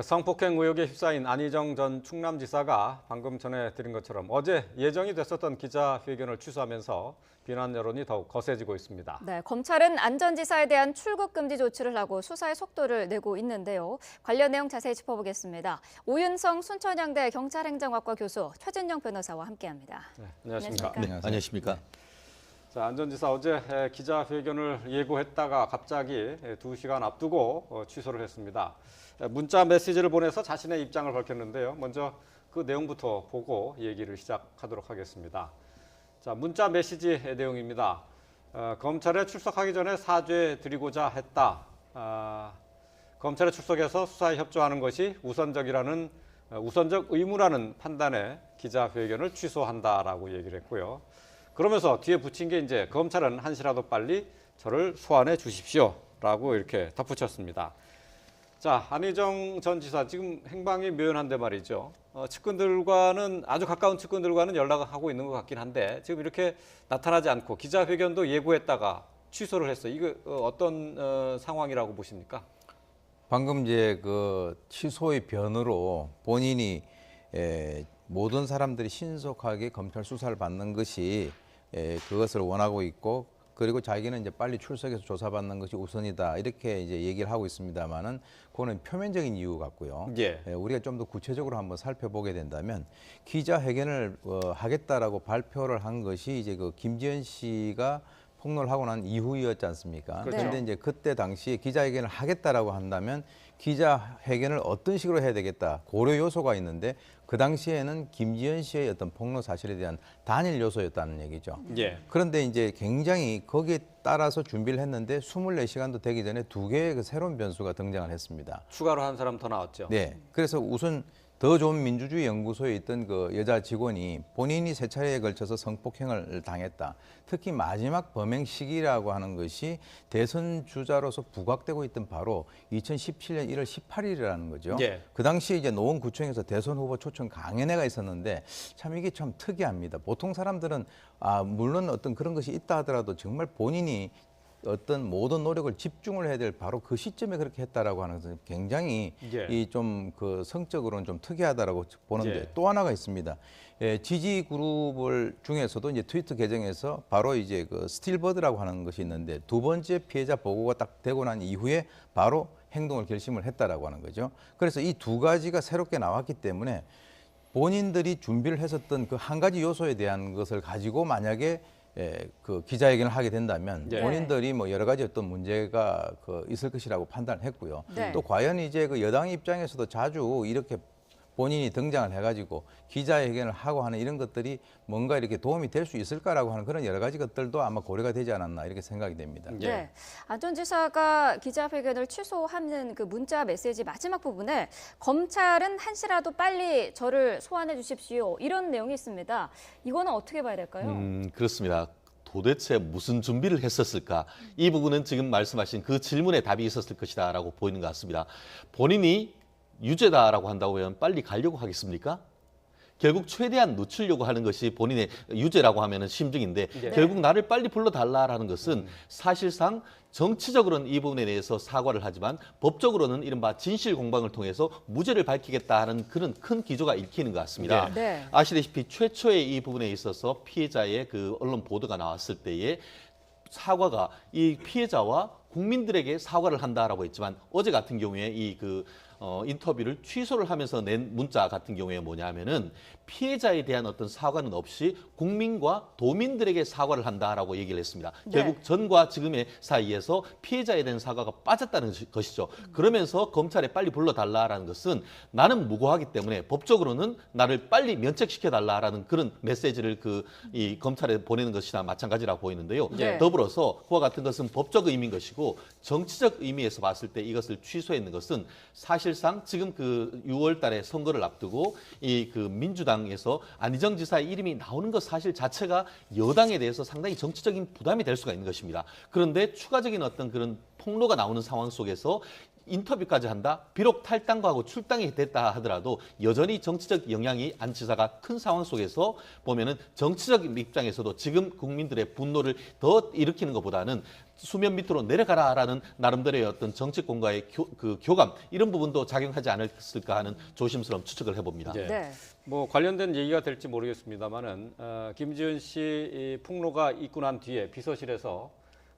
성폭행 의혹에 휩싸인 안희정 전 충남지사가 방금 전해드린 것처럼 어제 예정이 됐었던 기자회견을 취소하면서 비난 여론이 더욱 거세지고 있습니다. 네, 검찰은 안 전 지사에 대한 출국 금지 조치를 하고 수사의 속도를 내고 있는데요. 관련 내용 자세히 짚어보겠습니다. 오윤성 순천향대 경찰행정학과 교수 최진영 변호사와 함께합니다. 네, 안녕하십니까? 네, 안녕하십니까? 자, 안 전 지사 어제 기자회견을 예고했다가 갑자기 2시간 앞두고 취소를 했습니다. 문자 메시지를 보내서 자신의 입장을 밝혔는데요. 먼저 그 내용부터 보고 얘기를 시작하도록 하겠습니다. 자, 문자 메시지 내용입니다. 검찰에 출석하기 전에 사죄드리고자 했다. 검찰에 출석해서 수사에 협조하는 것이 우선적 의무라는 판단에 기자회견을 취소한다라고 얘기를 했고요. 그러면서 뒤에 붙인 게 이제 검찰은 한시라도 빨리 저를 소환해 주십시오라고 이렇게 덧붙였습니다. 자, 안희정 전 지사 지금 행방이 묘연한데 말이죠. 측근들과는 아주 가까운 측근들과는 연락을 하고 있는 것 같긴 한데 지금 이렇게 나타나지 않고 기자회견도 예고했다가 취소를 했어요. 이거 어떤 상황이라고 보십니까? 방금 이제 그 취소의 변으로 본인이 모든 사람들이 신속하게 검찰 수사를 받는 것이 그것을 원하고 있고, 그리고 자기는 이제 빨리 출석해서 조사받는 것이 우선이다, 이렇게 이제 얘기를 하고 있습니다만은 그거는 표면적인 이유 같고요. 예. 우리가 좀 더 구체적으로 한번 살펴보게 된다면 기자회견을 하겠다라고 발표를 한 것이 이제 그 김지현 씨가 폭로를 하고 난 이후였지 않습니까? 그렇죠. 그런데 이제 그때 당시에 기자회견을 하겠다라고 한다면 기자회견을 어떤 식으로 해야 되겠다, 고려 요소가 있는데 그 당시에는 김지현 씨의 어떤 폭로 사실에 대한 단일 요소였다는 얘기죠. 예. 그런데 이제 굉장히 거기에 따라서 준비를 했는데 24시간도 되기 전에 두 개의 그 새로운 변수가 등장을 했습니다. 추가로 한 사람 더 나왔죠. 네. 그래서 우선 더 좋은 민주주의 연구소에 있던 그 여자 직원이 본인이 세 차례에 걸쳐서 성폭행을 당했다. 특히 마지막 범행 시기라고 하는 것이 대선 주자로서 부각되고 있던 바로 2017년 1월 18일이라는 거죠. 예. 그 당시에 이제 노원구청에서 대선 후보 초청 강연회가 있었는데 참 이게 참 특이합니다. 보통 사람들은 물론 어떤 그런 것이 있다 하더라도 정말 본인이 어떤 모든 노력을 집중을 해야 될 바로 그 시점에 그렇게 했다라고 하는 것은 굉장히 예. 이 좀 그 성적으로는 좀 특이하다라고 보는데, 예. 또 하나가 있습니다. 지지 그룹을 중에서도 이제 트위터 계정에서 바로 이제 그 스틸버드라고 하는 것이 있는데 두 번째 피해자 보고가 딱 되고 난 이후에 바로 행동을 결심을 했다라고 하는 거죠. 그래서 이 두 가지가 새롭게 나왔기 때문에 본인들이 준비를 했었던 그 한 가지 요소에 대한 것을 가지고 만약에 그 기자회견을 하게 된다면 네. 본인들이 뭐 여러 가지 어떤 문제가 있을 것이라고 판단을 했고요. 네. 또 과연 이제 그 여당 입장에서도 자주 이렇게 본인이 등장을 해가지고 기자회견을 하고 하는 이런 것들이 뭔가 이렇게 도움이 될 수 있을까라고 하는 그런 여러 가지 것들도 아마 고려가 되지 않았나, 이렇게 생각이 됩니다. 예. 네, 안 전 지사가 기자회견을 취소하는 그 문자 메시지 마지막 부분에 검찰은 한시라도 빨리 저를 소환해 주십시오, 이런 내용이 있습니다. 이거는 어떻게 봐야 될까요? 그렇습니다. 도대체 무슨 준비를 했었을까? 이 부분은 지금 말씀하신 그 질문에 답이 있었을 것이다라고 보이는 것 같습니다. 본인이 유죄다라고 한다고 하면 빨리 가려고 하겠습니까? 결국 최대한 늦추려고 하는 것이 본인의 유죄라고 하면은 심증인데, 네. 결국 나를 빨리 불러달라라는 것은 사실상 정치적으로는 이 부분에 대해서 사과를 하지만 법적으로는 이른바 진실 공방을 통해서 무죄를 밝히겠다는 그런 큰 기조가 읽히는 것 같습니다. 네. 아시다시피 최초의 이 부분에 있어서 피해자의 그 언론 보도가 나왔을 때에 사과가 이 피해자와 국민들에게 사과를 한다라고 했지만, 어제 같은 경우에 이 인터뷰를 취소를 하면서 낸 문자 같은 경우에 뭐냐면은 피해자에 대한 어떤 사과는 없이 국민과 도민들에게 사과를 한다라고 얘기를 했습니다. 네. 결국 전과 지금의 사이에서 피해자에 대한 사과가 빠졌다는 것이죠. 그러면서 검찰에 빨리 불러달라라는 것은 나는 무고하기 때문에 법적으로는 나를 빨리 면책시켜달라라는 그런 메시지를 이 검찰에 보내는 것이나 마찬가지라고 보이는데요. 네. 더불어서 그와 같은 것은 법적 의미인 것이고, 정치적 의미에서 봤을 때 이것을 취소했는 것은 사실상 지금 6월 달에 선거를 앞두고 이 민주당에서 안희정 지사의 이름이 나오는 것 사실 자체가 여당에 대해서 상당히 정치적인 부담이 될 수가 있는 것입니다. 그런데 추가적인 어떤 그런 폭로가 나오는 상황 속에서 인터뷰까지 한다. 비록 탈당하고 출당이 됐다 하더라도 여전히 정치적 영향이 안 지사가 큰 상황 속에서 보면은 정치적 입장에서도 지금 국민들의 분노를 더 일으키는 것보다는 수면 밑으로 내려가라라는 나름대로의 어떤 정치권과의 교감 이런 부분도 작용하지 않았을까 하는 조심스러운 추측을 해봅니다. 예. 네. 뭐 관련된 얘기가 될지 모르겠습니다만은 김지은 씨 이 폭로가 있고 난 뒤에 비서실에서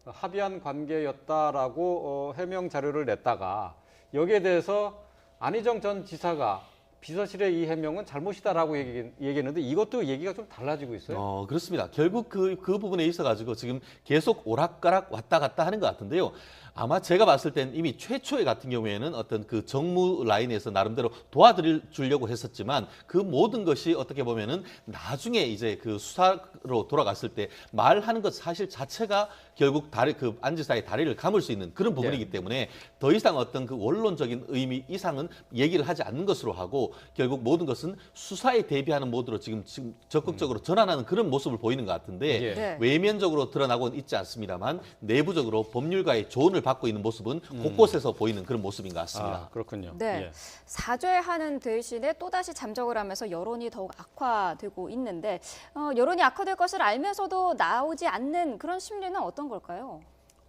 합의한 관계였다라고 해명 자료를 냈다가 여기에 대해서 안희정 전 지사가 비서실의 이 해명은 잘못이다라고 얘기했는데 이것도 얘기가 좀 달라지고 있어요. 그렇습니다. 결국 그 부분에 있어가지고 지금 계속 오락가락 왔다 갔다 하는 것 같은데요. 아마 제가 봤을 땐 이미 최초에 같은 경우에는 어떤 그 정무 라인에서 나름대로 도와주려고 했었지만 그 모든 것이 어떻게 보면은 나중에 이제 그 수사로 돌아갔을 때 말하는 것 사실 자체가 결국 안 지사의 다리를 감을 수 있는 그런 부분이기 때문에 더 이상 어떤 그 원론적인 의미 이상은 얘기를 하지 않는 것으로 하고 결국 모든 것은 수사에 대비하는 모드로 지금 적극적으로 전환하는 그런 모습을 보이는 것 같은데 예. 네. 외면적으로 드러나고는 있지 않습니다만 내부적으로 법률가의 조언을 받고 있는 모습은 곳곳에서 보이는 그런 모습인 것 같습니다. 아, 그렇군요. 네. 예. 사죄하는 대신에 또다시 잠적을 하면서 여론이 더욱 악화되고 있는데 여론이 악화될 것을 알면서도 나오지 않는 그런 심리는 어떤 걸까요?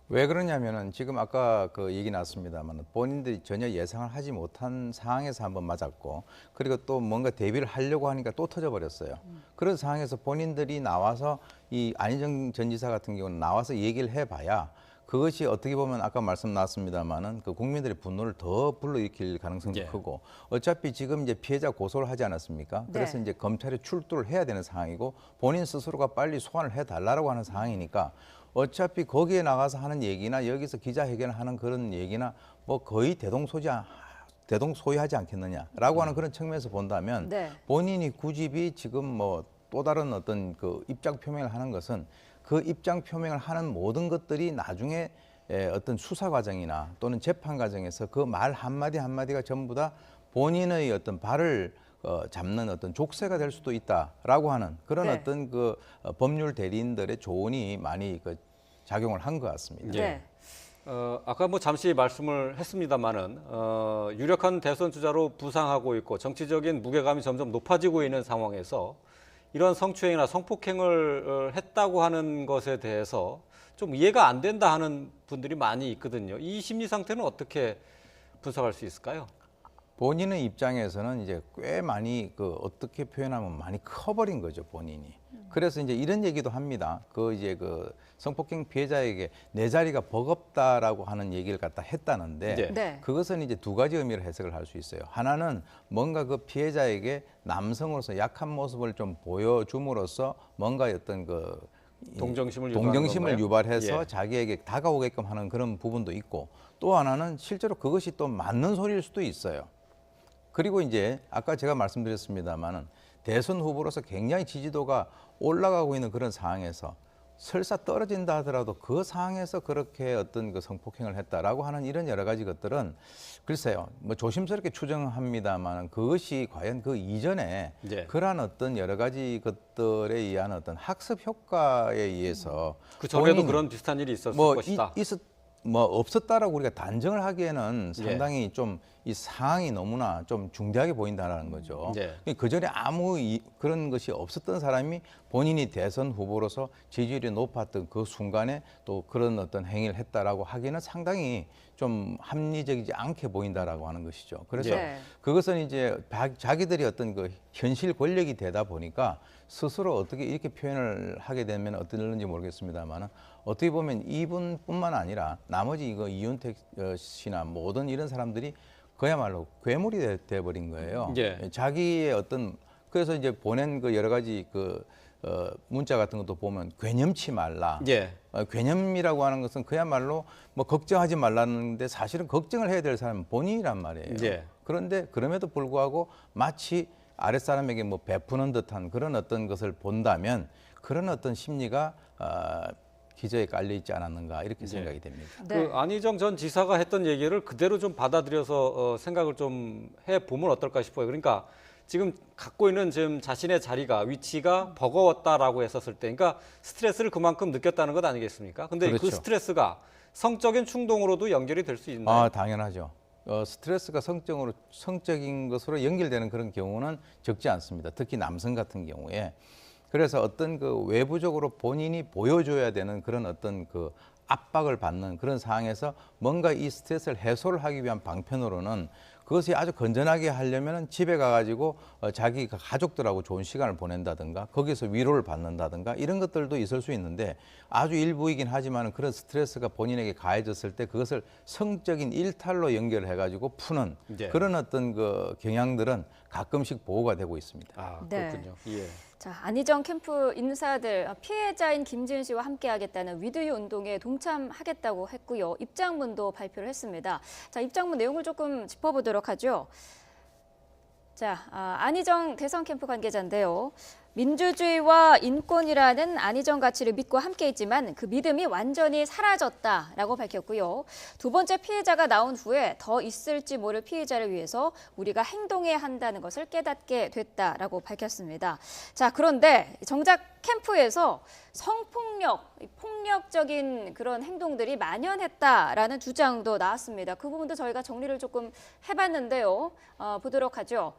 왜 그러냐면은 지금 아까 그 얘기 나왔습니다만 본인들이 전혀 예상을 하지 못한 상황에서 한번 맞았고 그리고 또 뭔가 대비를 하려고 하니까 또 터져버렸어요. 그런 상황에서 본인들이 나와서 이 안희정 전 지사 같은 경우는 나와서 얘기를 해봐야 그것이 어떻게 보면 아까 말씀 나왔습니다만은 그 국민들의 분노를 더 불러일으킬 가능성도 예. 크고 어차피 지금 이제 피해자 고소를 하지 않았습니까? 그래서 네. 이제 검찰에 출두를 해야 되는 상황이고 본인 스스로가 빨리 소환을 해달라고 하는 상황이니까 어차피 거기에 나가서 하는 얘기나 여기서 기자회견을 하는 그런 얘기나 뭐 거의 대동소이하지 않겠느냐라고 하는 그런 측면에서 본다면 네. 본인이 굳이 지금 뭐 또 다른 어떤 그 입장 표명을 하는 것은 그 입장 표명을 하는 모든 것들이 나중에 어떤 수사 과정이나 또는 재판 과정에서 그 말 한마디 한마디가 전부 다 본인의 어떤 발을 잡는 어떤 족쇄가 될 수도 있다라고 하는 그런 네. 어떤 그 법률 대리인들의 조언이 많이 그 작용을 한 것 같습니다. 예. 네. 아까 뭐 잠시 말씀을 했습니다만은 유력한 대선 주자로 부상하고 있고 정치적인 무게감이 점점 높아지고 있는 상황에서 이런 성추행이나 성폭행을 했다고 하는 것에 대해서 좀 이해가 안 된다 하는 분들이 많이 있거든요. 이 심리 상태는 어떻게 분석할 수 있을까요? 본인의 입장에서는 이제 꽤 많이 그 어떻게 표현하면 많이 커버린 거죠, 본인이. 그래서 이제 이런 얘기도 합니다. 그 이제 그 성폭행 피해자에게 내 자리가 버겁다라고 하는 얘기를 갖다 했다는데 네. 네. 그것은 이제 두 가지 의미로 해석을 할 수 있어요. 하나는 뭔가 그 피해자에게 남성으로서 약한 모습을 좀 보여줌으로써 뭔가 어떤 그 동정심을 동정심을 유발해서 예. 자기에게 다가오게끔 하는 그런 부분도 있고 또 하나는 실제로 그것이 또 맞는 소리일 수도 있어요. 그리고 이제 아까 제가 말씀드렸습니다마는 대선 후보로서 굉장히 지지도가 올라가고 있는 그런 상황에서 설사 떨어진다 하더라도 그 상황에서 그렇게 어떤 그 성폭행을 했다라고 하는 이런 여러 가지 것들은 글쎄요, 뭐 조심스럽게 추정합니다만 그것이 과연 그 이전에 예. 그러한 어떤 여러 가지 것들에 의한 어떤 학습 효과에 의해서 그 전에도 본인이 그런 비슷한 일이 있었을 뭐 것이다. 없었다라고 우리가 단정을 하기에는 예. 상당히 좀 이 상황이 너무나 좀 중대하게 보인다는 거죠. 예. 그 전에 아무 그런 것이 없었던 사람이 본인이 대선 후보로서 지지율이 높았던 그 순간에 또 그런 어떤 행위를 했다라고 하기는 상당히 좀 합리적이지 않게 보인다라고 하는 것이죠. 그래서 네. 그것은 이제 자기들이 어떤 그 현실 권력이 되다 보니까 스스로 어떻게 이렇게 표현을 하게 되면 어떨는지 모르겠습니다만은 어떻게 보면 이분뿐만 아니라 나머지 이거 이윤택 씨나 모든 이런 사람들이 그야말로 괴물이 돼버린 거예요. 예. 자기의 어떤 그래서 이제 보낸 그 여러 가지 그 문자 같은 것도 보면 괴념치 말라. 예. 괴념이라고 하는 것은 그야말로 뭐 걱정하지 말라는데 사실은 걱정을 해야 될 사람은 본인이란 말이에요. 예. 그런데 그럼에도 불구하고 마치 아랫사람에게 뭐 베푸는 듯한 그런 어떤 것을 본다면 그런 어떤 심리가 기저에 깔려 있지 않았는가 이렇게 생각이 됩니다. 네. 그 안희정 전 지사가 했던 얘기를 그대로 좀 받아들여서 생각을 좀 해보면 어떨까 싶어요. 그러니까 지금 갖고 있는 지금 자신의 자리가 위치가 버거웠다라고 했었을 때, 그러니까 스트레스를 그만큼 느꼈다는 것 아니겠습니까? 근데 그 그렇죠. 스트레스가 성적인 충동으로도 연결이 될 수 있나요? 당연하죠. 스트레스가 성적인 것으로 연결되는 그런 경우는 적지 않습니다. 특히 남성 같은 경우에. 그래서 어떤 그 외부적으로 본인이 보여줘야 되는 그런 어떤 그 압박을 받는 그런 상황에서 뭔가 이 스트레스를 해소를 하기 위한 방편으로는 그것이 아주 건전하게 하려면 집에 가가지고 자기 가족들하고 좋은 시간을 보낸다든가 거기서 위로를 받는다든가 이런 것들도 있을 수 있는데 아주 일부이긴 하지만 그런 스트레스가 본인에게 가해졌을 때 그것을 성적인 일탈로 연결해가지고 푸는 네. 그런 어떤 그 경향들은 가끔씩 보호가 되고 있습니다. 아, 네. 그렇군요. 예. 자, 안희정 캠프 인사들 피해자인 김지은 씨와 함께하겠다는 위드유 운동에 동참하겠다고 했고요. 입장문도 발표를 했습니다. 자, 입장문 내용을 조금 짚어보도록 하죠. 자, 안희정 대선 캠프 관계자인데요. 민주주의와 인권이라는 안희정 가치를 믿고 함께했지만 그 믿음이 완전히 사라졌다라고 밝혔고요. 두 번째 피해자가 나온 후에 더 있을지 모를 피해자를 위해서 우리가 행동해야 한다는 것을 깨닫게 됐다라고 밝혔습니다. 자, 그런데 정작 캠프에서 성폭력, 폭력적인 그런 행동들이 만연했다라는 주장도 나왔습니다. 그 부분도 저희가 정리를 조금 해봤는데요. 보도록 하죠.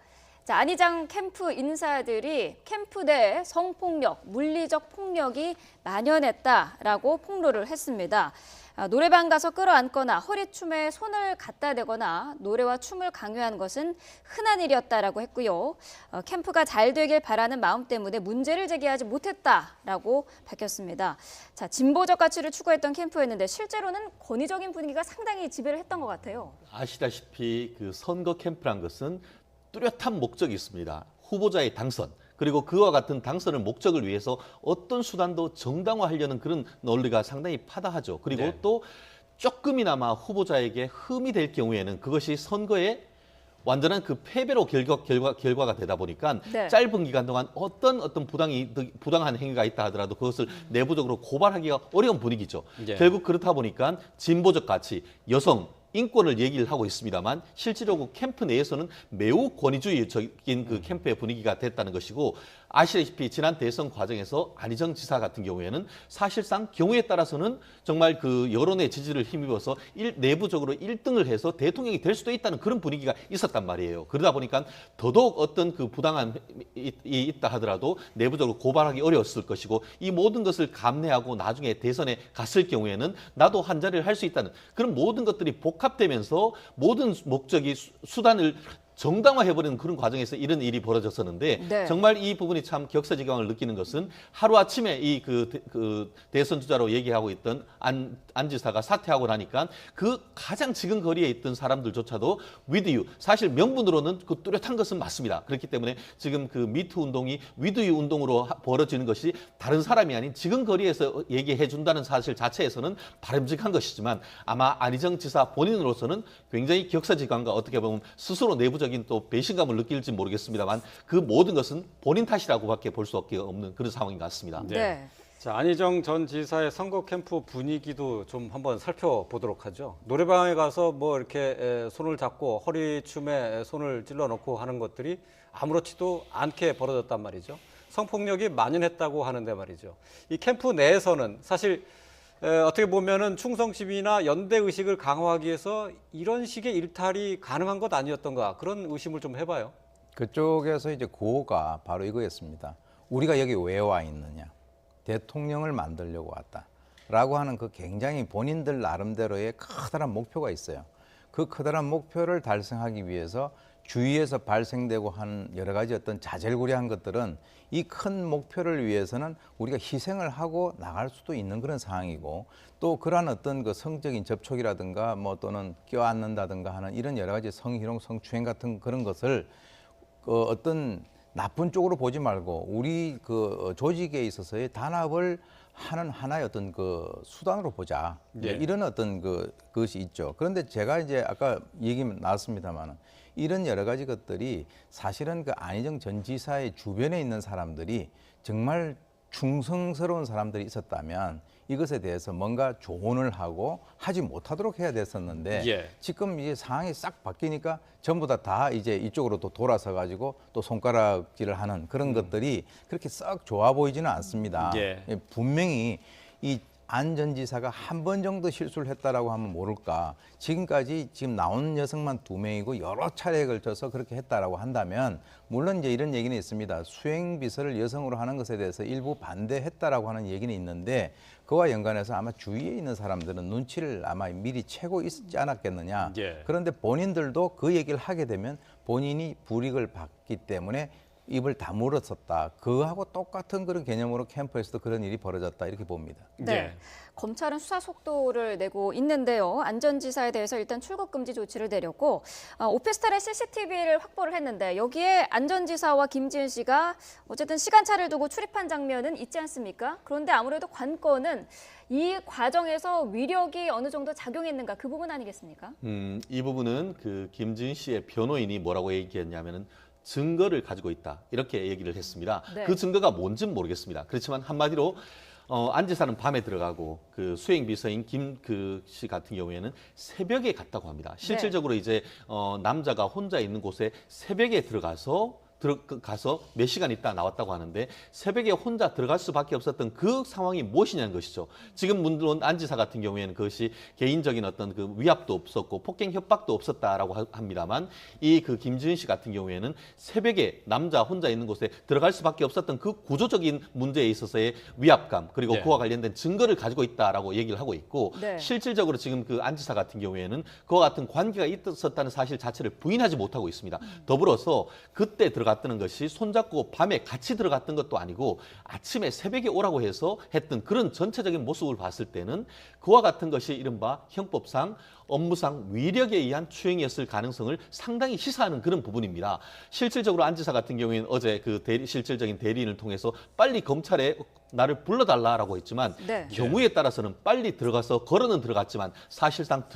자, 안희정 캠프 인사들이 캠프 내 성폭력, 물리적 폭력이 만연했다라고 폭로를 했습니다. 노래방 가서 끌어안거나 허리춤에 손을 갖다 대거나 노래와 춤을 강요한 것은 흔한 일이었다라고 했고요. 캠프가 잘 되길 바라는 마음 때문에 문제를 제기하지 못했다라고 밝혔습니다. 자, 진보적 가치를 추구했던 캠프였는데 실제로는 권위적인 분위기가 상당히 지배를 했던 것 같아요. 아시다시피 그 선거 캠프란 것은 뚜렷한 목적이 있습니다. 후보자의 당선, 그리고 그와 같은 당선을 목적을 위해서 어떤 수단도 정당화하려는 그런 논리가 상당히 파다하죠. 그리고 네. 또 조금이나마 후보자에게 흠이 될 경우에는 그것이 선거에 완전한 그 패배로 결과가 되다 보니까 네. 짧은 기간 동안 어떤 부당한 행위가 있다 하더라도 그것을 내부적으로 고발하기가 어려운 분위기죠. 예. 결국 그렇다 보니까 진보적 가치, 여성, 인권을 얘기를 하고 있습니다만 실질적으로 캠프 내에서는 매우 권위주의적인 그 캠프의 분위기가 됐다는 것이고 아시다시피 지난 대선 과정에서 안희정 지사 같은 경우에는 사실상 경우에 따라서는 정말 그 여론의 지지를 힘입어서 내부적으로 1등을 해서 대통령이 될 수도 있다는 그런 분위기가 있었단 말이에요. 그러다 보니까 더더욱 어떤 그 부당함이 있다 하더라도 내부적으로 고발하기 어려웠을 것이고 이 모든 것을 감내하고 나중에 대선에 갔을 경우에는 나도 한 자리를 할 수 있다는 그런 모든 것들이 복합되면서 모든 목적이 수단을 정당화해버리는 그런 과정에서 이런 일이 벌어졌었는데 네. 정말 이 부분이 참 격세지감을 느끼는 것은 하루아침에 이 대선 주자로 얘기하고 있던 안 지사가 사퇴하고 나니까 그 가장 지근거리에 있던 사람들조차도 위드유 사실 명분으로는 그 뚜렷한 것은 맞습니다. 그렇기 때문에 지금 그 미투 운동이 위드유 운동으로 벌어지는 것이 다른 사람이 아닌 지근거리에서 얘기해 준다는 사실 자체에서는 바람직한 것이지만 아마 안희정 지사 본인으로서는 굉장히 격세지감과 어떻게 보면 스스로 내부적인 또 배신감을 느낄지 모르겠습니다만 그 모든 것은 본인 탓이라고밖에 볼 수 없는 그런 상황인 것 같습니다. 네. 자, 안희정 전 지사의 선거 캠프 분위기도 좀 한번 살펴보도록 하죠. 노래방에 가서 뭐 이렇게 손을 잡고 허리춤에 손을 찔러 넣고 하는 것들이 아무렇지도 않게 벌어졌단 말이죠. 성폭력이 만연했다고 하는데 말이죠. 이 캠프 내에서는 사실 어떻게 보면은 충성심이나 연대 의식을 강화하기 위해서 이런 식의 일탈이 가능한 것 아니었던가 그런 의심을 좀 해봐요. 그쪽에서 이제 구호가 바로 이거였습니다. 우리가 여기 왜 와 있느냐? 대통령을 만들려고 왔다라고 하는 그 굉장히 본인들 나름대로의 커다란 목표가 있어요. 그 커다란 목표를 달성하기 위해서 주위에서 발생되고 한 여러 가지 어떤 자질구레한 것들은 이 큰 목표를 위해서는 우리가 희생을 하고 나갈 수도 있는 그런 상황이고 또 그러한 어떤 그 성적인 접촉이라든가 뭐 또는 껴안는다든가 하는 이런 여러 가지 성희롱, 성추행 같은 그런 것을 그 어떤 나쁜 쪽으로 보지 말고 우리 그 조직에 있어서의 단합을 하는 하나의 어떤 그 수단으로 보자. 네. 이런 어떤 그것이 있죠. 그런데 제가 이제 아까 얘기 나왔습니다만은 이런 여러 가지 것들이 사실은 그 안희정 전 지사의 주변에 있는 사람들이 정말 충성스러운 사람들이 있었다면 이것에 대해서 뭔가 조언을 하고 하지 못하도록 해야 됐었는데 예. 지금 이제 상황이 싹 바뀌니까 전부 다 이제 이쪽으로 또 돌아서 가지고 또 손가락질을 하는 그런 것들이 그렇게 썩 좋아 보이지는 않습니다. 예. 분명히 이 안 전 지사가 한 번 정도 실수를 했다라고 하면 모를까. 지금까지 지금 나온 여성만 2명이고 여러 차례에 걸쳐서 그렇게 했다라고 한다면 물론 이제 이런 얘기는 있습니다. 수행 비서를 여성으로 하는 것에 대해서 일부 반대했다라고 하는 얘기는 있는데 그와 연관해서 아마 주위에 있는 사람들은 눈치를 아마 미리 채고 있지 않았겠느냐. 예. 그런데 본인들도 그 얘기를 하게 되면 본인이 불이익을 받기 때문에 입을 다물었었다. 그하고 똑같은 그런 개념으로 캠프에서도 그런 일이 벌어졌다 이렇게 봅니다. 네. 예. 검찰은 수사 속도를 내고 있는데요. 안 전 지사에 대해서 일단 출국 금지 조치를 내렸고 오피스텔에 CCTV를 확보를 했는데 여기에 안 전 지사와 김지은 씨가 어쨌든 시간차를 두고 출입한 장면은 있지 않습니까? 그런데 아무래도 관건은 이 과정에서 위력이 어느 정도 작용했는가 그 부분 아니겠습니까? 이 부분은 그 김지은 씨의 변호인이 뭐라고 얘기했냐면은 증거를 가지고 있다 이렇게 얘기를 했습니다. 네. 그 증거가 뭔지는 모르겠습니다. 그렇지만 한마디로 안 지사는 밤에 들어가고 그 수행 비서인 김 씨 같은 경우에는 새벽에 갔다고 합니다. 실질적으로 이제 남자가 혼자 있는 곳에 새벽에 들어가서 몇 시간 있다 나왔다고 하는데 새벽에 혼자 들어갈 수밖에 없었던 그 상황이 무엇이냐는 것이죠. 지금 물론 안 지사 같은 경우에는 그것이 개인적인 어떤 그 위압도 없었고 폭행 협박도 없었다라고 합니다만 이 그 김지은 씨 같은 경우에는 새벽에 남자 혼자 있는 곳에 들어갈 수밖에 없었던 그 구조적인 문제에 있어서의 위압감 그리고 네. 그와 관련된 증거를 가지고 있다라고 얘기를 하고 있고 네. 실질적으로 지금 그 안 지사 같은 경우에는 그와 같은 관계가 있었다는 사실 자체를 부인하지 못하고 있습니다. 더불어서 그때 들어갔다는 것이 손잡고 밤에 같이 들어갔던 것도 아니고 아침에 새벽에 오라고 해서 했던 그런 전체적인 모습을 봤을 때는 그와 같은 것이 이른바 형법상 업무상 위력에 의한 추행이었을 가능성을 상당히 시사하는 그런 부분입니다. 실질적으로 안 지사 같은 경우에는 어제 그 실질적인 대리인을 통해서 빨리 검찰에 나를 불러달라라고 했지만 네. 경우에 따라서는 빨리 들어가서 걸어는 들어갔지만 사실상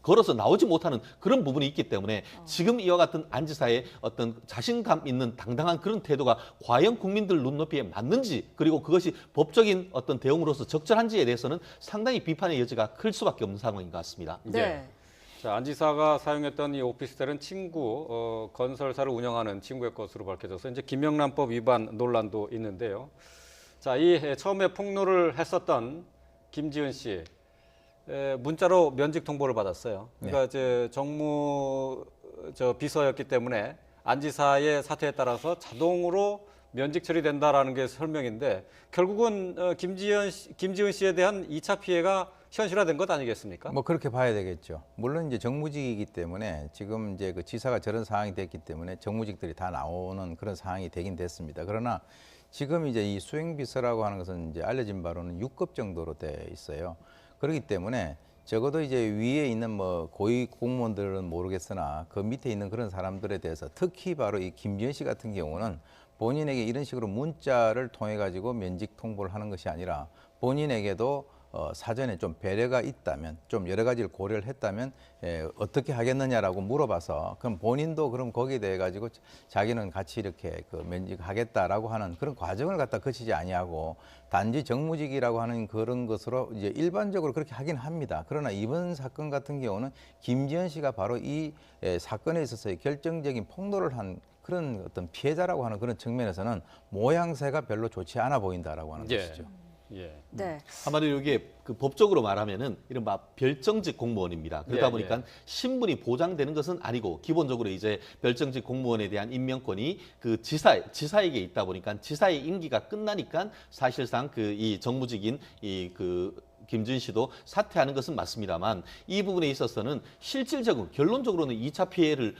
걸어서 나오지 못하는 그런 부분이 있기 때문에 지금 이와 같은 안 지사의 어떤 자신감 있는 당당한 그런 태도가 과연 국민들 눈높이에 맞는지 그리고 그것이 법적인 어떤 대응으로서 적절한지에 대해서는 상당히 비판의 여지가 클 수밖에 없는 상황인 것 같습니다. 네. 자, 안 지사가 사용했던 이 오피스텔은 친구 건설사를 운영하는 친구의 것으로 밝혀져서 이제 김영란법 위반 논란도 있는데요. 자, 이 처음에 폭로를 했었던 김지은 씨 문자로 면직 통보를 받았어요. 그러니까 이제 정무 비서였기 때문에 안 지사의 사퇴에 따라서 자동으로 면직 처리된다라는 게 설명인데 결국은 김지은 씨에 대한 2차 피해가 현실화된 것 아니겠습니까? 뭐 그렇게 봐야 되겠죠. 물론 이제 정무직이기 때문에 지금 이제 그 지사가 저런 상황이 됐기 때문에 정무직들이 다 나오는 그런 상황이 되긴 됐습니다. 그러나 지금 이제 이 수행비서라고 하는 것은 이제 알려진 바로는 6급 정도로 돼 있어요. 그렇기 때문에 적어도 이제 위에 있는 뭐 고위 공무원들은 모르겠으나 그 밑에 있는 그런 사람들에 대해서 특히 바로 이 김지은 씨 같은 경우는 본인에게 이런 식으로 문자를 통해 가지고 면직 통보를 하는 것이 아니라 본인에게도 사전에 좀 배려가 있다면 좀 여러 가지를 고려를 했다면 어떻게 하겠느냐라고 물어봐서 그럼 본인도 그럼 거기에 대해 가지고 자기는 같이 이렇게 그 면직하겠다라고 하는 그런 과정을 갖다 거치지 아니하고 단지 정무직이라고 하는 그런 것으로 이제 일반적으로 그렇게 하긴 합니다. 그러나 이번 사건 같은 경우는 김지은 씨가 바로 이 사건에 있어서의 결정적인 폭로를 한 그런 어떤 피해자라고 하는 그런 측면에서는 모양새가 별로 좋지 않아 보인다라고 하는 것이죠. 예. 네. 한마디로 이게 그 법적으로 말하면은 이른바 별정직 공무원입니다. 그러다 예, 보니까 예. 신분이 보장되는 것은 아니고 기본적으로 이제 별정직 공무원에 대한 임명권이 그 지사에게 있다 보니까 지사의 임기가 끝나니까 사실상 그 이 정무직인 이 그 김지은 씨도 사퇴하는 것은 맞습니다만 이 부분에 있어서는 실질적으로 결론적으로는 2차 피해를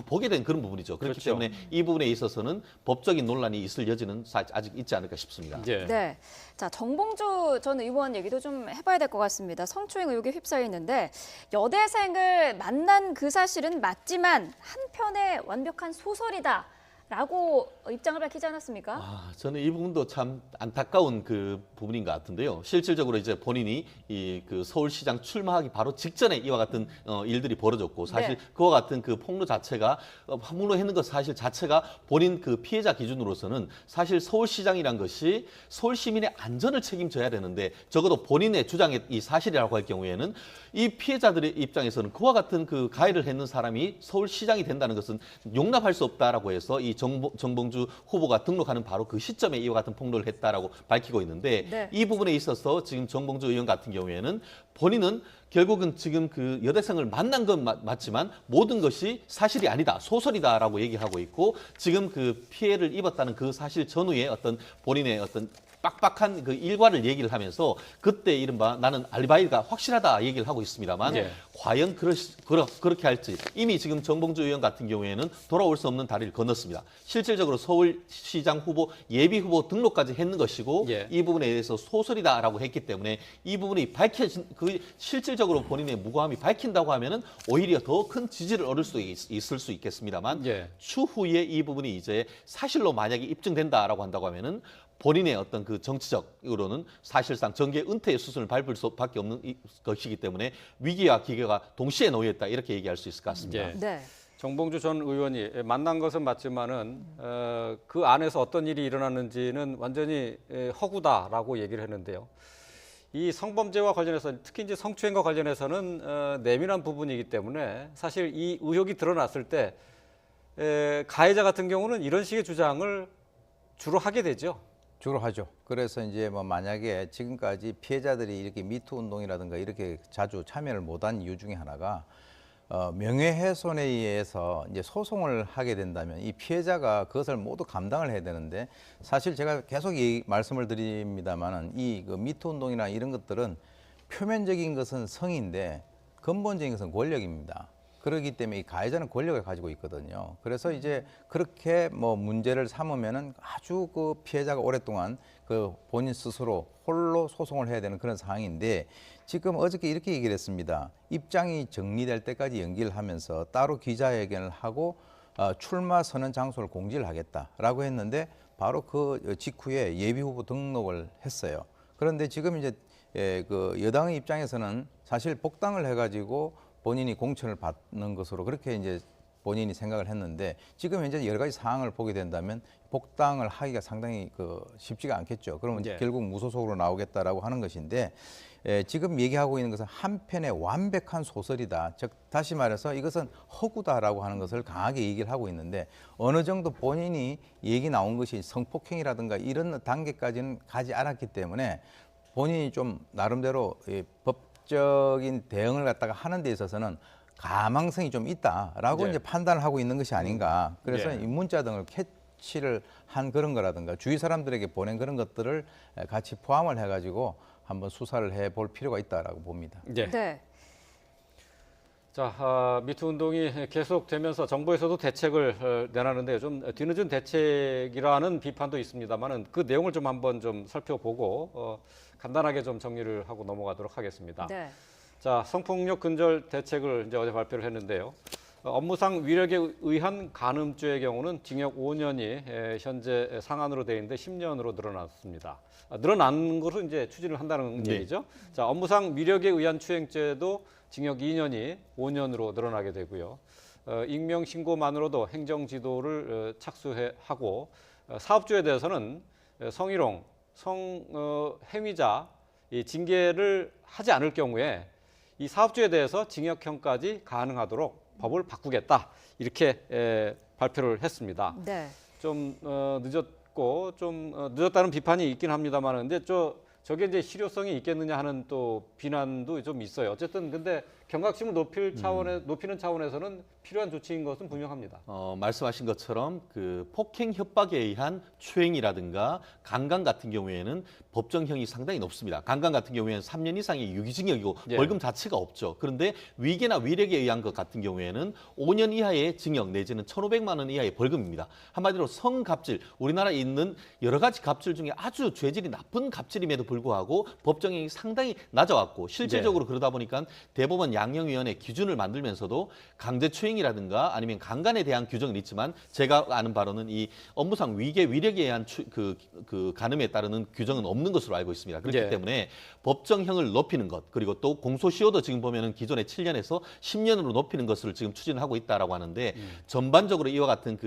보게 된 그런 부분이죠. 그렇기 그렇죠. 때문에 이 부분에 있어서는 법적인 논란이 있을 여지는 아직 있지 않을까 싶습니다. 예. 네. 자, 정봉주 전 의원 얘기도 좀 해봐야 될 것 같습니다. 성추행 의혹에 휩싸여 있는데 여대생을 만난 그 사실은 맞지만 한편의 완벽한 소설이다. 라고 입장을 밝히지 않았습니까? 저는 이 부분도 참 안타까운 그 부분인 것 같은데요. 실질적으로 이제 본인이 이 그 서울시장 출마하기 바로 직전에 이와 같은 일들이 벌어졌고 사실 네. 그와 같은 그 폭로 자체가 폭로했는 것 사실 자체가 본인 그 피해자 기준으로서는 사실 서울시장이란 것이 서울 시민의 안전을 책임져야 되는데 적어도 본인의 주장의 이 사실이라고 할 경우에는 이 피해자들의 입장에서는 그와 같은 그 가해를 했는 사람이 서울시장이 된다는 것은 용납할 수 없다라고 해서 이 정봉주 후보가 등록하는 바로 그 시점에 이와 같은 폭로를 했다라고 밝히고 있는데 네. 이 부분에 있어서 지금 정봉주 의원 같은 경우에는 본인은 결국은 지금 그 여대생을 만난 건 맞지만 모든 것이 사실이 아니다, 소설이다라고 얘기하고 있고 지금 그 피해를 입었다는 그 사실 전후에 어떤 본인의 어떤 빡빡한 그 일과를 얘기를 하면서 그때 이른바 나는 알바이가 확실하다 얘기를 하고 있습니다만 네. 과연 그렇게 할지 이미 지금 정봉주 의원 같은 경우에는 돌아올 수 없는 다리를 건넜습니다. 실질적으로 서울시장 후보 예비 후보 등록까지 했는 것이고 예. 이 부분에 대해서 소설이다라고 했기 때문에 이 부분이 밝혀진 그 실질적으로 본인의 무고함이 밝힌다고 하면은 오히려 더 큰 지지를 얻을 수 있을 수 있겠습니다만 예. 추후에 이 부분이 이제 사실로 만약에 입증된다라고 한다고 하면은 본인의 어떤 그 정치적으로는 사실상 정계 은퇴의 수순을 밟을 수밖에 없는 것이기 때문에 위기와 기회가 동시에 놓여 있다 이렇게 얘기할 수 있을 것 같습니다. 예. 네. 정봉주 전 의원이 만난 것은 맞지만은 그 안에서 어떤 일이 일어났는지는 완전히 허구다라고 얘기를 했는데요. 이 성범죄와 관련해서 특히 이제 성추행과 관련해서는 내민한 부분이기 때문에 사실 이 의혹이 드러났을 때 가해자 같은 경우는 이런 식의 주장을 주로 하게 되죠. 주로 하죠. 그래서 이제 뭐 만약에 지금까지 피해자들이 이렇게 미투 운동이라든가 이렇게 자주 참여를 못한 이유 중에 하나가 명예훼손에 의해서 이제 소송을 하게 된다면 이 피해자가 그것을 모두 감당을 해야 되는데 사실 제가 계속 말씀을 드립니다만은 이 그 미투 운동이나 이런 것들은 표면적인 것은 성인데 근본적인 것은 권력입니다. 그렇기 때문에 이 가해자는 권력을 가지고 있거든요. 그래서 이제 그렇게 뭐 문제를 삼으면은 아주 그 피해자가 오랫동안 그 본인 스스로 홀로 소송을 해야 되는 그런 상황인데 지금 어저께 이렇게 얘기를 했습니다. 입장이 정리될 때까지 연기를 하면서 따로 기자회견을 하고 출마 선언 장소를 공지를 하겠다라고 했는데 바로 그 직후에 예비 후보 등록을 했어요. 그런데 지금 이제 그 여당의 입장에서는 사실 복당을 해가지고 본인이 공천을 받는 것으로 그렇게 이제 본인이 생각을 했는데 지금 현재 여러 가지 사항을 보게 된다면 복당을 하기가 상당히 쉽지가 않겠죠. 그러면 네. 결국 무소속으로 나오겠다라고 하는 것인데 지금 얘기하고 있는 것은 한편의 완벽한 소설이다. 즉 다시 말해서 이것은 허구다라고 하는 것을 강하게 얘기를 하고 있는데 어느 정도 본인이 얘기 나온 것이 성폭행이라든가 이런 단계까지는 가지 않았기 때문에 본인이 좀 나름대로 법적인 대응을 갖다가 하는 데 있어서는 가망성이 좀 있다라고 네. 이제 판단을 하고 있는 것이 아닌가. 그래서 네. 이 문자 등을 캐치를 한 그런 거라든가 주위 사람들에게 보낸 그런 것들을 같이 포함을 해가지고 한번 수사를 해볼 필요가 있다라고 봅니다. 네. 네. 자, 미투 운동이 계속되면서 정부에서도 대책을 내놨는데요. 좀 뒤늦은 대책이라는 비판도 있습니다만은 그 내용을 좀 한번 좀 살펴보고 간단하게 좀 정리를 하고 넘어가도록 하겠습니다. 네. 자, 성폭력 근절 대책을 이제 어제 발표를 했는데요. 업무상 위력에 의한 간음죄의 경우는 징역 5년이 현재 상한으로 되어 있는데 10년으로 늘어났습니다. 늘어난 것으로 이제 추진을 한다는 네. 얘기죠. 자, 업무상 위력에 의한 추행죄도 징역 2년이 5년으로 늘어나게 되고요. 익명 신고만으로도 행정 지도를 착수하고 사업주에 대해서는 성희롱, 성행위자 징계를 하지 않을 경우에 이 사업주에 대해서 징역형까지 가능하도록 법을 바꾸겠다 이렇게 발표를 했습니다. 네. 좀 늦었고 좀 늦었다는 비판이 있긴 합니다만 근데 저게 이제 실효성이 있겠느냐 하는 또 비난도 좀 있어요. 어쨌든 근데 경각심을 높이는 차원에서는 필요한 조치인 것은 분명합니다. 말씀하신 것처럼 그 폭행 협박에 의한 추행이라든가 강간 같은 경우에는 법정형이 상당히 높습니다. 강간 같은 경우에는 3년 이상의 유기징역이고 예. 벌금 자체가 없죠. 그런데 위계나 위력에 의한 것 같은 경우에는 5년 이하의 징역 내지는 1,500만 원 이하의 벌금입니다. 한마디로 성갑질, 우리나라에 있는 여러 가지 갑질 중에 아주 죄질이 나쁜 갑질임에도 불구하고 법정형이 상당히 낮아왔고 실질적으로 그러다 보니까 대법원 양형위원회 기준을 만들면서도 강제추행이라든가 아니면 강간에 대한 규정은 있지만 제가 아는 바로는 이 업무상 위계 위력에 의한 그 간음에 따르는 규정은 없는 것으로 알고 있습니다. 그렇기 예. 때문에 법정형을 높이는 것 그리고 또 공소시효도 지금 보면은 기존에 7년에서 10년으로 높이는 것을 지금 추진하고 있다라고 하는데 전반적으로 이와 같은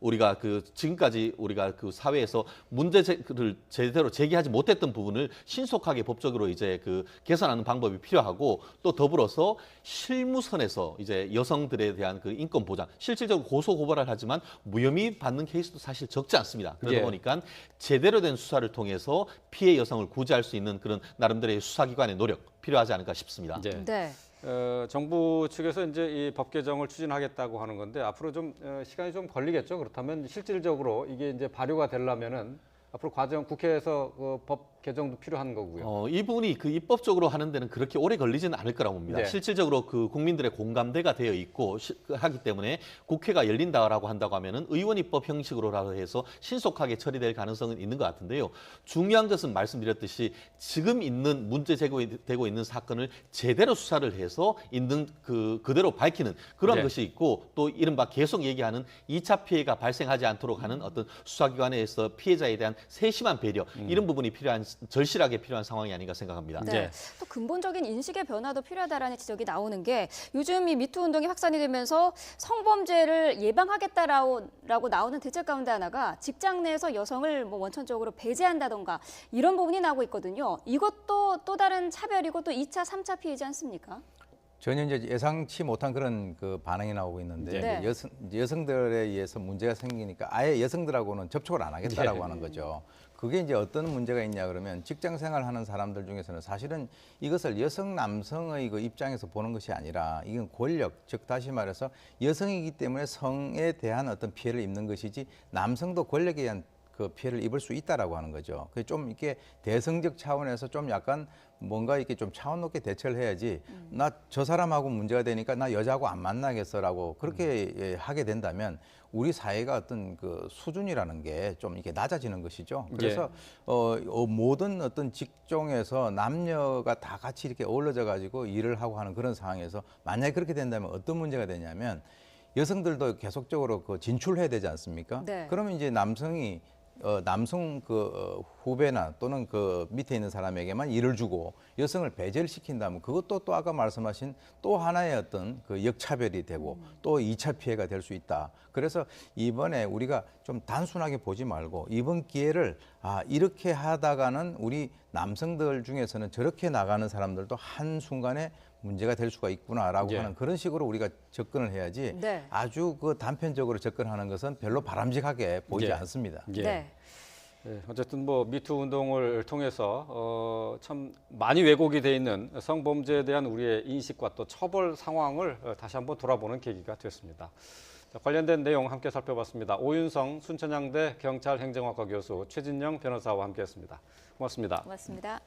우리가 지금까지 우리가 그 사회에서 문제를 제대로 제기하지 못했던 부분을 신속하게 법적으로 이제 개선하는 방법이 필요하고 또 더불어서 실무선에서 이제 여성들에 대한 그 인권 보장, 실질적으로 고소 고발을 하지만 무혐의 받는 케이스도 사실 적지 않습니다. 그러다 예. 보니까 제대로 된 수사를 통해서 피해 여성을 구제할 수 있는 그런 나름대로의 수사기관의 노력 필요하지 않을까 싶습니다. 네. 네. 정부 측에서 이제 이 법 개정을 추진하겠다고 하는 건데 앞으로 좀 시간이 좀 걸리겠죠. 그렇다면 실질적으로 이게 이제 발효가 되려면은 앞으로 과정 국회에서 그 법 개정도 필요한 거고요. 이 부분이 그 입법적으로 하는 데는 그렇게 오래 걸리지는 않을 거라고 봅니다. 네. 실질적으로 그 국민들의 공감대가 되어 있고 하기 때문에 국회가 열린다라고 한다고 하면은 의원 입법 형식으로라도 해서 신속하게 처리될 가능성은 있는 것 같은데요. 중요한 것은 말씀드렸듯이 지금 있는 문제 제기되고 있는 사건을 제대로 수사를 해서 있는 그대로 밝히는 그런 네. 것이 있고 또 이른바 계속 얘기하는 2차 피해가 발생하지 않도록 하는 어떤 수사기관에서 피해자에 대한 세심한 배려 이런 부분이 필요한 절실하게 필요한 상황이 아닌가 생각합니다. 네. 네. 또 근본적인 인식의 변화도 필요하다라는 지적이 나오는 게 요즘 이 미투 운동이 확산이 되면서 성범죄를 예방하겠다라고 나오는 대책 가운데 하나가 직장 내에서 여성을 뭐 원천적으로 배제한다던가 이런 부분이 나오고 있거든요. 이것도 또 다른 차별이고 또 2차, 3차 피해지 않습니까? 전혀 이제 예상치 못한 그런 그 반응이 나오고 있는데 네. 여성들에 의해서 문제가 생기니까 아예 여성들하고는 접촉을 안 하겠다라고 하는 거죠. 그게 이제 어떤 문제가 있냐 그러면 직장 생활하는 사람들 중에서는 사실은 이것을 여성 남성의 그 입장에서 보는 것이 아니라 이건 권력, 즉 다시 말해서 여성이기 때문에 성에 대한 어떤 피해를 입는 것이지 남성도 권력에 의한 그 피해를 입을 수 있다라고 하는 거죠. 그게 좀 이렇게 대성적 차원에서 좀 약간 뭔가 이렇게 좀 차원 높게 대처를 해야지 나 저 사람하고 문제가 되니까 나 여자하고 안 만나겠어라고 그렇게 하게 된다면 우리 사회가 어떤 그 수준이라는 게 좀 이게 낮아지는 것이죠. 그래서 모든 어떤 직종에서 남녀가 다 같이 이렇게 어우러져 가지고 일을 하고 하는 그런 상황에서 만약에 그렇게 된다면 어떤 문제가 되냐면 여성들도 계속적으로 그 진출해야 되지 않습니까? 네. 그러면 이제 남성이 남성 후배나 또는 그 밑에 있는 사람에게만 일을 주고 여성을 배제를 시킨다면 그것도 또 아까 말씀하신 또 하나의 어떤 그 역차별이 되고 또 2차 피해가 될 수 있다. 그래서 이번에 우리가 좀 단순하게 보지 말고 이번 기회를 이렇게 하다가는 우리 남성들 중에서는 저렇게 나가는 사람들도 한순간에 문제가 될 수가 있구나라고 예. 하는 그런 식으로 우리가 접근을 해야지 네. 아주 그 단편적으로 접근하는 것은 별로 바람직하게 보이지 예. 않습니다. 예. 네. 네, 어쨌든 뭐 미투 운동을 통해서 참 많이 왜곡이 돼 있는 성범죄에 대한 우리의 인식과 또 처벌 상황을 다시 한번 돌아보는 계기가 됐습니다. 자, 관련된 내용 함께 살펴봤습니다. 오윤성 순천향대 경찰행정학과 교수 최진영 변호사와 함께했습니다. 고맙습니다. 고맙습니다.